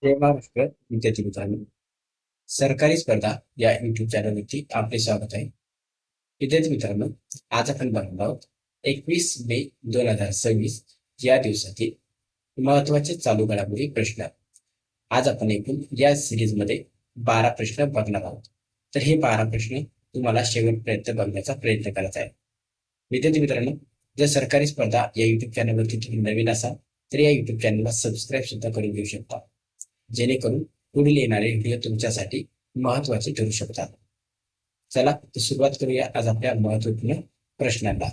जय महाराष्ट्र विद्यार्थी मित्रांनो, सरकारी स्पर्धा या युट्यूब चॅनलवरती आपले स्वागत आहे. विद्यार्थी मित्रांनो, आज आपण बघणार आहोत 21 मे 2026 या दिवसातील महत्वाचे चालू घडामोडी प्रश्न. आज आपण एकूण या सिरीजमध्ये 12 प्रश्न बघणार आहोत. तर हे 12 प्रश्न तुम्हाला शेवटपर्यंत बघण्याचा प्रयत्न करायचा आहे. विद्यार्थी मित्रांनो, जर सरकारी स्पर्धा या युट्यूब चॅनलवरती तुम्ही नवीन असाल तर या युट्यूब चॅनलला सबस्क्राईब सुद्धा करून घेऊ शकता, जेणेकरून पुढील येणारे व्हिडिओ तुमच्यासाठी महत्वाचे ठरू शकतात. चला तर सुरुवात करूया आज आपल्या महत्वपूर्ण प्रश्नांना.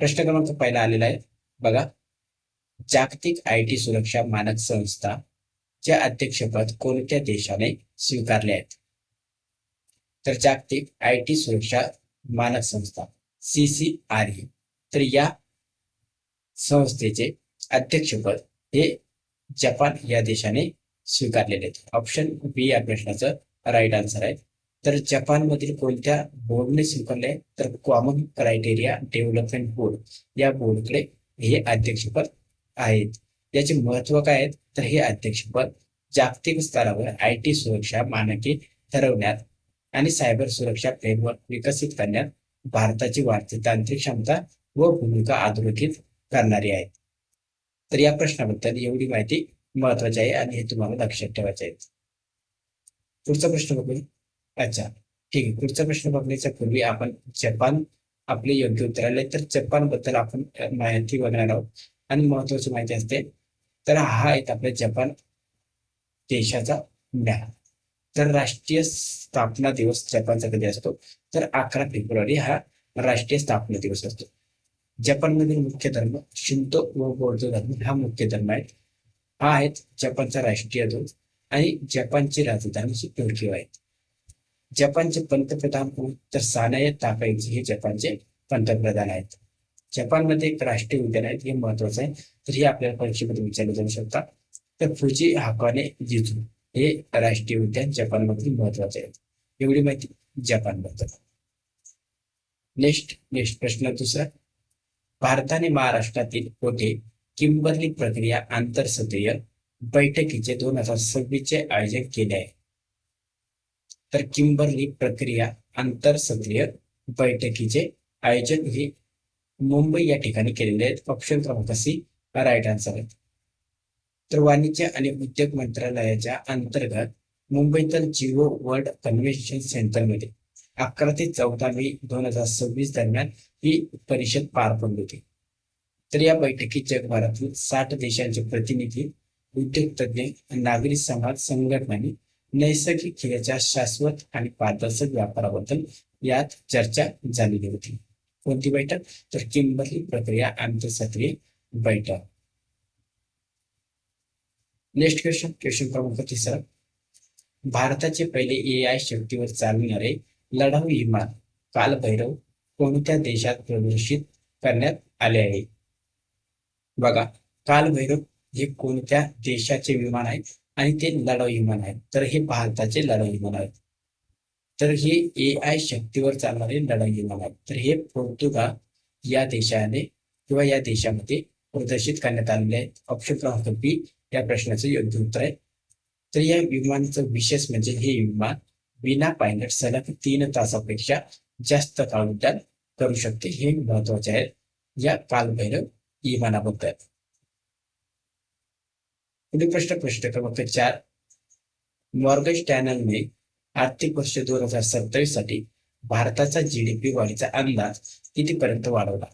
प्रश्न क्रमांक पहिला आलेला आहे बघा. जागतिक आयटी सुरक्षा मानक संस्था चे अध्यक्षपद कोणत्या देशाने स्वीकारले आहेत? तर जागतिक आयटी सुरक्षा मानक संस्था CCRE, तर या संस्थेचे अध्यक्षपद हे जपान या देशाने स्वीकारलेले आहेत. ऑप्शन बी या प्रश्नाचं राईट आन्सर आहे. तर जपानमधील कोणत्या बोर्डने स्वीकारले? तर कॉमन क्रायटेरिया डेव्हलपमेंट बोर्ड या बोर्डकडे हे अध्यक्षपद आहेत. याचे महत्व काय आहेत? तर हे अध्यक्षपद जागतिक स्तरावर आयटी सुरक्षा मानके ठरवण्यात आणि सायबर सुरक्षा फ्रेमवर्क विकसित करण्यात भारताची वाढती तांत्रिक क्षमता व भूमिका अधोरेखित करणारी आहे. तर या प्रश्नाबद्दल एवढी माहिती महत्वाची आहे आणि हे तुम्हाला लक्षात ठेवायचे आहे. पुढचा प्रश्न बघूया. अच्छा, ठीक आहे. पुढचा प्रश्न बघण्याच्या पूर्वी आपण जपान आपले योग्य उत्तर आले तर जपान बद्दल आपण माहिती बघणार आहोत आणि महत्वाची माहिती असते. तर हा आहे आपल्या जपान देशाचा मॅप. तर राष्ट्रीय स्थापना दिवस जपानचा कधी असतो? तर 11 फेब्रुवारी हा राष्ट्रीय स्थापना दिवस असतो. जपानमधील मुख्य धर्म शिंतो व बौद्ध धर्म हा मुख्य धर्म आहे. हा आहे जपानचा राष्ट्रीय ध्वज आणि जपानची राजधानी टोकियो आहे. जपानचे पंतप्रधान कोण? तर सानाए ताकाइची हे जपानचे पंतप्रधान आहेत. जपानमध्ये एक राष्ट्रीय उद्यान आहे, हे महत्वाचं आहे. तर हे आपल्याला परीक्षेमध्ये विचारले जाऊ शकतात. तर फुजी हाकाने जिजू हे राष्ट्रीय उद्यान जपानमधील महत्वाचे आहे. एवढी माहिती जपानबद्दल. नेक्स्ट प्रश्न दुसरा. भारताने महाराष्ट्रातील कोठे किंबर्ली प्रक्रिया आंतरसदनीय बैठकीचे 2026 आयोजन केले आहे? तर किंबर्ली प्रक्रिया आंतरसदनीय बैठकीचे आयोजन हे मुंबई या ठिकाणी केलेले आहेत. ऑप्शन क्रमांक सी राईट आन्सर आहे. तर वाणिज्य आणि उद्योग मंत्रालयाच्या अंतर्गत मुंबईतील जिओ वर्ल्ड कन्व्हेन्शन सेंटरमध्ये 11 ते 14 मे 2026 दरम्यान ही परिषद पार पडली होती. तर या बैठकीत जगभरातील 60 देशांचे प्रतिनिधी, उद्योग तज्ञ, नागरिक समाज संघटनांनी नैसर्गिक हिऱ्याच्या शाश्वत आणि पारदर्शक व्यापाराबद्दल यात चर्चा झालेली होती. कोणती बैठक? तर किंबर्ली प्रक्रिया आंतरसदनीय बैठक. नेक्स्ट क्वेश्चन क्रमांक तिसरा. भारताचे पहिले AI शक्तीवर चालणारे लढाऊ विमान कालभैरव कोणत्या देशात प्रदर्शित करण्यात आले आहे? बघा, कालभैरव हे कोणत्या देशाचे विमान आहे आणि ते लढाऊ विमान आहे? तर हे भारताचे लढाऊ विमान आहेत. तर हे AI शक्तीवर चालणारे लढाऊ विमान आहेत. तर हे पोर्तुगाल या देशाने किंवा या देशामध्ये प्रदर्शित करण्यात आलेले आहेत. ऑप्शन क्रमांक बी या प्रश्नाचं योग्य उत्तर आहे. तर या विमानाचं विशेष म्हणजे हे विमान विना पायलट सलग 3 तासापेक्षा जास्त काळ उड्डाण करू शकते. हे महत्वाचे आहे या कालभैरव विमानाबद्दल. पुढील प्रश्न क्रमांक 4. मॉर्गन स्टॅनलने आर्थिक वर्ष 2027 साठी भारताचा GDP वाढीचा अंदाज कितीपर्यंत वाढवला?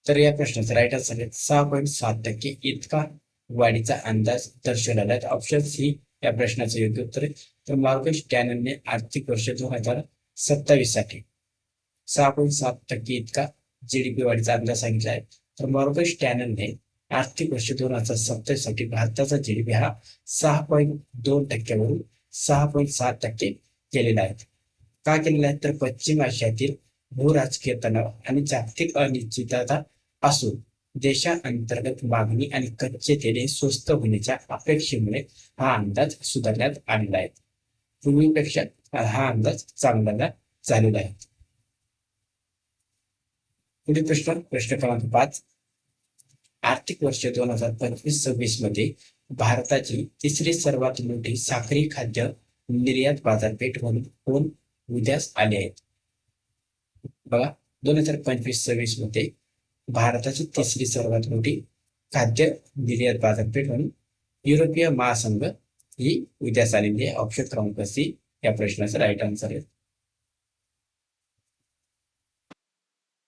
तर या प्रश्नाचा राईट आन्सर आहे 6.7% इतका वाढीचा अंदाज दर्शवलेला आहे. ऑप्शन सी या प्रश्नाचं योग्य उत्तर आहे. तर मॉर्गन स्टॅनलने आर्थिक वर्ष 2027 साठी 6.7% इतका GDP वाढीचा अंदाज सांगितला आहे. तर मॉर्गन स्टॅनलने आर्थिक वर्ष 2027 साठी भारताचा GDP हा 6.2% वरून 6.7% केलेला आहे. का केलेला आहे? तर पश्चिम आशियातील भूराजकीय तणाव आणि जागतिक अनिश्चितता असून देशांतर्गत मागणी आणि कच्चे तेल स्वस्त होण्याच्या अपेक्षेमुळे हा अंदाज सुधारण्यात आलेला आहे. पूर्वीपेक्षा हा अंदाज चांगला झालेला आहे. पुढील प्रश्न क्रमांक 5. आर्थिक वर्ष 2025-26 मध्ये भारताची तिसरी सर्वात मोठी साखरी खाद्य निर्यात बाजारपेठ म्हणून कोण उदयास आले आहेत? बघा, 2025-26 मध्ये भारताची तिसरी सर्वात मोठी खाद्य निर्यात बाजारपेठ म्हणून युरोपीय महासंघ ही उदयास आलेली आहे. ऑप्शन क्रमांक सी या प्रश्नाचा राईट आन्सर आहे.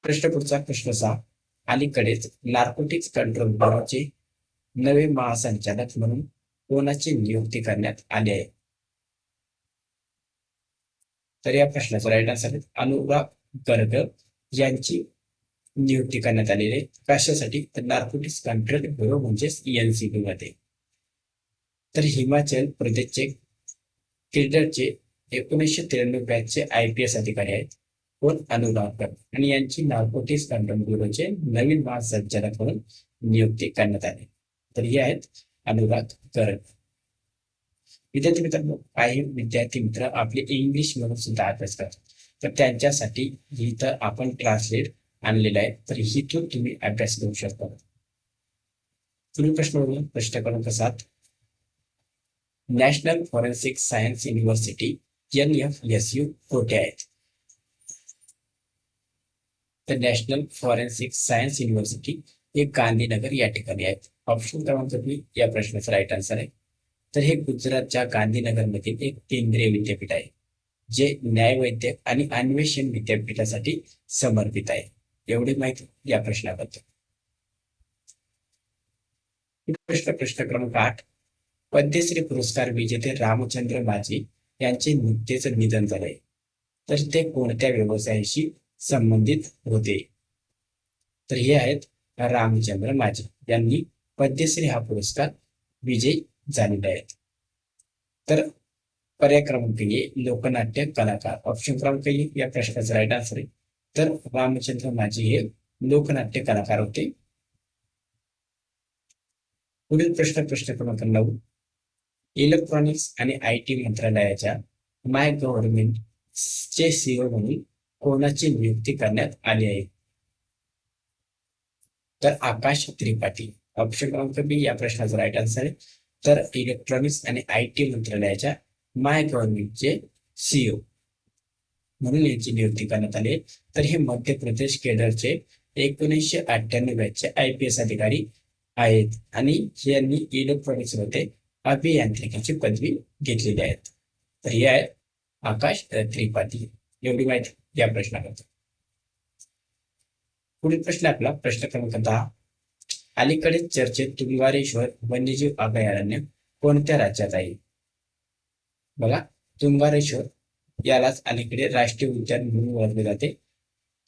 पुढचा प्रश्न 6. अलीकडेच नार्कोटिक्स कंट्रोल ब्युरोचे नवे महासंचालक म्हणून कोणाची नियुक्ती करण्यात आली आहे? तर या प्रश्नाचा राईट आन्सर आहे अनुराग गर्ग यांची नियुक्ती करण्यात आलेली आहे. कशासाठी? तर नार्कोटिक्स कंट्रोल ब्युरो म्हणजेच एनसीबी मध्ये. तर हिमाचल प्रदेशचे केडरचे 1993 बॅचचे IPS अधिकारी आहेत कोण? अनुराग गर्ग, आणि यांची नार्कोटिक्स कंट्रोल ब्युरोचे नवीन महासंचालक म्हणून नियुक्ती करण्यात आली. तर हे आहेत अनुराग गर्ग. विद्यार्थी मित्रांनो, काही विद्यार्थी मित्र आपले इंग्लिश म्हणून सुद्धा अभ्यास करतात, तर त्यांच्यासाठी इथं आपण ट्रान्सलेट आणलेलं आहे, तर इथून तुम्ही अभ्यास करू शकता. पुढील प्रश्न क्रमांक 7. National forensic science university NFSU कोठे आहेत? तर नॅशनल फॉरेन्सिक सायन्स युनिव्हर्सिटी हे गांधीनगर या ठिकाणी आहेत. ऑप्शन क्रमांक बी या प्रश्नाचा राईट आन्सर आहे. तर हे गुजरातच्या गांधीनगर मधील एक केंद्रीय विद्यापीठ आहे जे न्यायवैद्यक आणि अन्वेषण विद्यापीठासाठी समर्पित आहे. एवढी माहिती या प्रश्नाबद्दल. प्रश्न क्रमांक 8. पद्मश्री पुरस्कार विजेते रामचंद्र माझी यांचे नुकतेच निधन झाले, तर ते कोणत्या व्यवसायाशी संबंधित होते? तर हे आहेत रामचंद्र माझी यांनी पद्मश्री हा पुरस्कार विजयी झालेले आहेत. तर पर्याय क्रमांक ए लोकनाट्य कलाकार. ऑप्शन क्रमांक ए या प्रश्नाचा राईट आन्सर आहे. तर रामचंद्र माझी हे लोकनाट्य कलाकार होते. पुढील प्रश्न क्रमांक 9. इलेक्ट्रॉनिक्स आणि IT मंत्रालयाच्या माय गव्हर्नमेंट चे CEO म्हणून कोणाची नियुक्ती करण्यात आली आहे? तर आकाश त्रिपाठी. ऑप्शन क्रमांक बी या प्रश्नाचा राईट आन्सर आहे. तर इलेक्ट्रॉनिक्स आणि IT मंत्रालयाच्या माय गव्हर्नमेंटचे CEO म्हणून यांची नियुक्ती करण्यात आली. तर हे मध्य प्रदेश केडरचे 1998 बॅचचे IPS अधिकारी आहेत आणि यांनी इलेक्ट्रॉनिक्स मध्ये अभियांत्रिकीची पदवी घेतलेली आहेत. तर हे आहे आकाश त्रिपाठी. एवढी माहिती या प्रश्नाबद्दल. पुढील प्रश्न आपला प्रश्न क्रमांक 10. अलीकडे चर्चेत तुंगारेश्वर वन्यजीव अभयारण्य कोणत्या राज्यात आहे? बघा, तुंगारेश्वर यालाच अलीकडे राष्ट्रीय उद्यान म्हणून ओळखले जाते.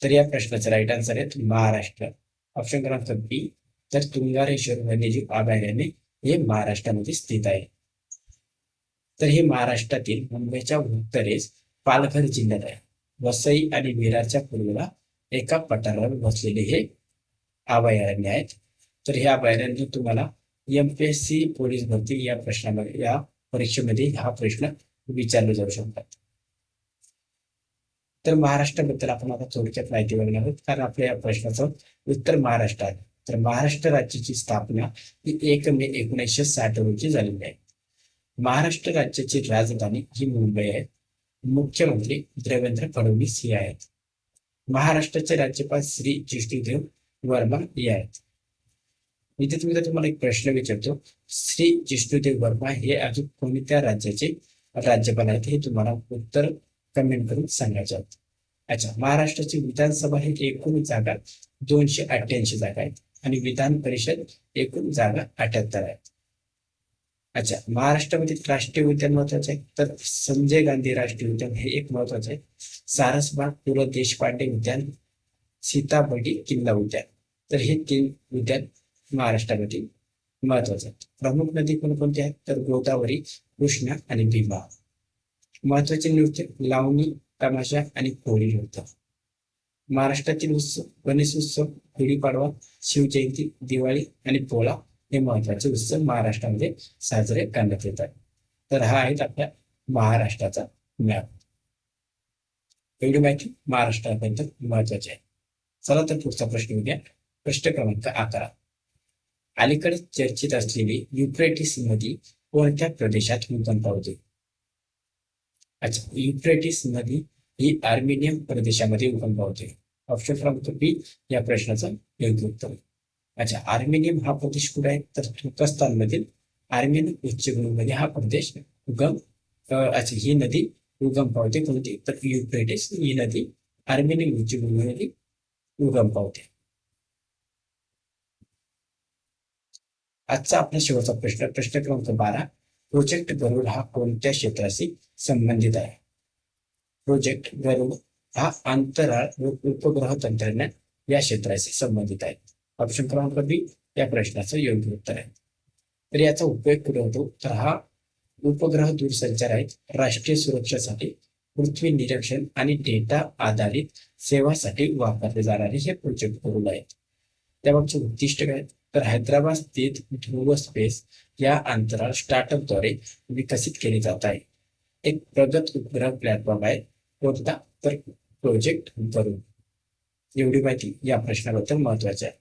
तर या प्रश्नाचा राईट आन्सर आहे महाराष्ट्र. ऑप्शन क्रमांक बी. तर तुंगारेश्वर वन्यजीव अभयारण्य हे महाराष्ट्रामध्ये स्थित आहे. तर हे महाराष्ट्रातील मुंबईच्या उत्तरेस पालघर जिल्ह्यात आहे. वसई आणि विरारच्या पूर्वेला एका पठारावर बसलेले हे अभयारण्य आहेत. तर हे अभयारण्य तुम्हाला MPSC पोलीस भरती या प्रश्नामध्ये या परीक्षेमध्ये हा प्रश्न विचारला जाऊ शकतात. तर महाराष्ट्राबद्दल आपण आता थोडक्यात माहिती बघणार आहोत, कारण आपल्या या प्रश्नाचं उत्तर महाराष्ट्र आहे. तर महाराष्ट्र राज्याची स्थापना ही 1 मे 1960 रोजी झालेली आहे. महाराष्ट्र राज्याची राजधानी ही मुंबई आहे. मुख्यमंत्री देवेंद्र फडणवीस हे आहेत. महाराष्ट्राचे राज्यपाल श्री जिष्णुदेव वर्मा हे आहेत. इथे तुम्हाला एक प्रश्न विचारतो, श्री जिष्णुदेव वर्मा हे अजून कोणत्या राज्याचे राज्यपाल आहेत हे तुम्हाला उत्तर कमेंट करून सांगायचे आहेत. अच्छा, महाराष्ट्राची विधानसभा ही एकूण जागा 288 जागा आहेत आणि विधान परिषद एकूण जागा 78 आहेत. अच्छा, महाराष्ट्रामध्ये राष्ट्रीय उद्यान महत्वाचे आहे, तर संजय गांधी राष्ट्रीय उद्यान हे एक महत्वाचे आहे. सारसबाग पु ल देशपांडे उद्यान, सीताबर्डी किल्ला उद्यान, तर हे 3 उद्यान महाराष्ट्रामध्ये महत्वाचे आहेत. प्रमुख नदी कोणकोणती आहेत? तर गोदावरी, कृष्णा आणि भीमा. महत्वाचे नृत्य लावणी, तमाशा आणि कोळी नृत्य. महाराष्ट्रातील उत्सव गणेश उत्सव, गुढीपाडवा, शिवजयंती, दिवाळी आणि पोळा हे महत्वाचे उत्सव महाराष्ट्रामध्ये साजरे करण्यात येतात. तर हा आहे आपल्या महाराष्ट्राचा मॅप. एवढी माहिती महाराष्ट्राबद्दल महत्वाची आहे. चला तर पुढचा प्रश्न घेऊया. प्रश्न क्रमांक 11. अलीकडे चर्चेत असलेली युफ्रेटिस नदी कोणत्या प्रदेशात उगम पावते? अच्छा, युफ्रेटिस नदी ही आर्मेनियन प्रदेशामध्ये उगम पावते. ऑप्शन क्रमांक बी या प्रश्नाचं योग्य उत्तर आहे. अच्छा, आर्मेनियम हा प्रदेश कुठे आहे? तर तुर्कस्तान मधील आर्मेनियन उच्चभूमीमध्ये हा प्रदेश उगम अच्छा, ही नदी उगम पावते. कोणती? तर युफ्रेटिस ही नदी आर्मेनियन उच्चभूमीमध्ये उगम पावते. आजचा आपला शेवटचा प्रश्न, प्रश्न क्रमांक 12. प्रोजेक्ट गरुड हा कोणत्या क्षेत्राशी संबंधित आहे? प्रोजेक्ट गरुड हा अंतराळ व उपग्रह तंत्रज्ञान या क्षेत्राशी संबंधित आहे. ऑप्शन क्रमांक बी या प्रश्नाचं योग्य उत्तर आहे. तर याचा उपयोग कुठे होतो? तर हा उपग्रह दूरसंचार आहेत, राष्ट्रीय सुरक्षेसाठी, पृथ्वी निरीक्षण आणि डेटा आधारित सेवासाठी वापरले जाणारे हे प्रोजेक्ट गरुड आहेत. त्यामागचे उद्दिष्ट काय? तर हैदराबाद स्थित ध्रुव स्पेस या अंतराळ स्टार्टअपद्वारे विकसित केले जात आहे. एक प्रगत उपग्रह प्लॅटफॉर्म आहे. कोणता? तर प्रोजेक्ट गरुड. एवढी माहिती या प्रश्नाबद्दल महत्वाची आहे.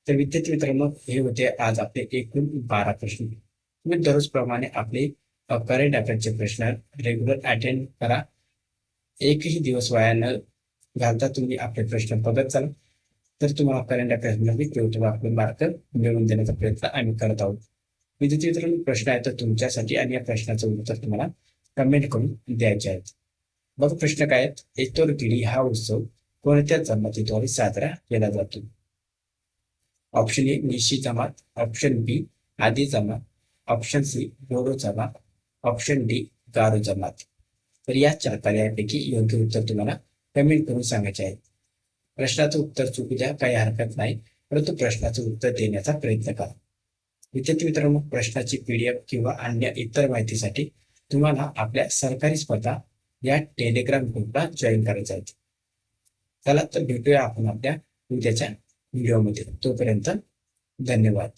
तर विद्यार्थी मित्रांनो, हे होते आज आपले एकूण 12 प्रश्न. तुम्ही दररोज प्रमाणे आपले करंट अफेअरचे प्रश्न रेग्युलर अटेंड करा. एकही दिवस वाया न घालता तुम्ही आपले प्रश्न बघत चाला. तर तुम्हाला करंट अफेअर्स मध्ये तुम्हाला आपले मार्क मिळवून देण्याचा प्रयत्न आम्ही करत आहोत. विद्यार्थी मित्रांनो, प्रश्न आहे तर तुमच्यासाठी आणि या प्रश्नाचं उत्तर तुम्हाला कमेंट करून द्यायचे आहेत. बघा प्रश्न काय आहेत. एतोरगिरी हा उत्सव कोणत्या जमातीद्वारे साजरा केला जातो? ऑप्शन ए निशी जमात, ऑप्शन बी आदी जमात, ऑप्शन सी बोडो जमात, ऑप्शन डी गारो जमात. तर या 4 पर्यायापैकी योग्य उत्तर तुम्हाला कमेंट करून सांगायचे आहे. प्रश्नाचं उत्तर चुकू द्या, काही हरकत नाही, परंतु प्रश्नाचं उत्तर देण्याचा प्रयत्न करा. विद्यार्थी मित्रांनो, प्रश्नाची PDF किंवा अन्य इतर माहितीसाठी तुम्हाला आपल्या सरकारी स्पर्धा या टेलिग्राम ग्रुपला जॉईन करायचं आहे. चला तर भेटूया आपण आपल्या उद्याच्या व्हिडिओमध्ये. तोपर्यंत धन्यवाद.